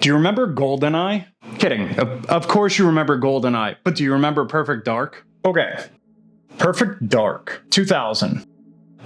Do you remember GoldenEye? Kidding. Of course you remember GoldenEye, but do you remember Perfect Dark? Okay. Perfect Dark, 2000.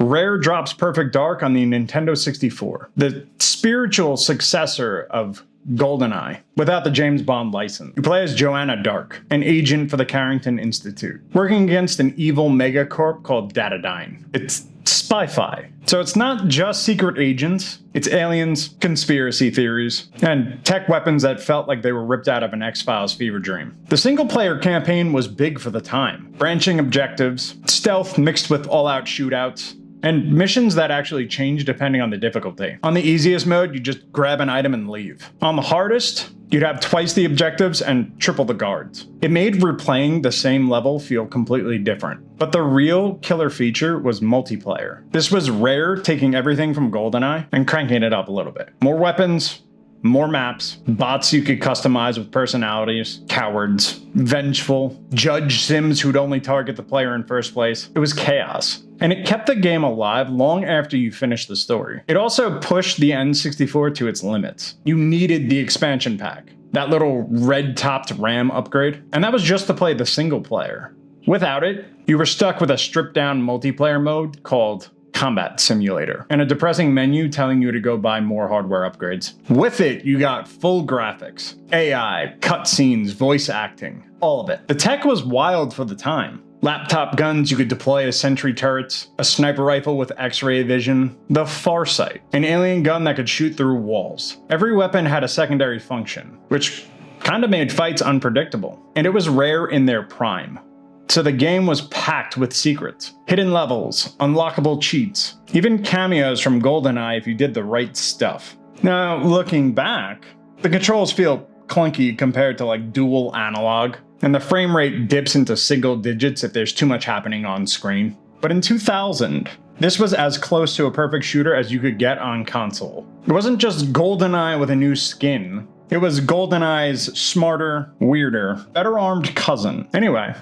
Rare drops Perfect Dark on the Nintendo 64, the spiritual successor of GoldenEye, without the James Bond license. You play as Joanna Dark, an agent for the Carrington Institute, working against an evil megacorp called Datadyne. It's spy-fi. So it's not just secret agents, it's aliens, conspiracy theories, and tech weapons that felt like they were ripped out of an X-Files fever dream. The single-player campaign was big for the time. Branching objectives, stealth mixed with all-out shootouts, and missions that actually change depending on the difficulty. On the easiest mode, you just grab an item and leave. On the hardest, you'd have twice the objectives and triple the guards. It made replaying the same level feel completely different. But the real killer feature was multiplayer. This was Rare taking everything from GoldenEye and cranking it up a little bit. More weapons, more maps, bots you could customize with personalities, cowards, vengeful, judge sims who'd only target the player in first place. It was chaos. And it kept the game alive long after you finished the story. It also pushed the N64 to its limits. You needed the expansion pack, that little red-topped RAM upgrade, and that was just to play the single player. Without it, you were stuck with a stripped-down multiplayer mode called Combat Simulator, and a depressing menu telling you to go buy more hardware upgrades. With it, you got full graphics, AI, cutscenes, voice acting, all of it. The tech was wild for the time. Laptop guns you could deploy as sentry turrets, a sniper rifle with X-ray vision, the Farsight, an alien gun that could shoot through walls. Every weapon had a secondary function, which kinda made fights unpredictable. And it was Rare in their prime. So the game was packed with secrets, hidden levels, unlockable cheats, even cameos from GoldenEye if you did the right stuff. Now, looking back, the controls feel clunky compared to like dual analog, and the frame rate dips into single digits if there's too much happening on screen. But in 2000, this was as close to a perfect shooter as you could get on console. It wasn't just GoldenEye with a new skin, it was GoldenEye's smarter, weirder, better armed cousin. Anyway,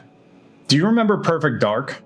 do you remember Perfect Dark?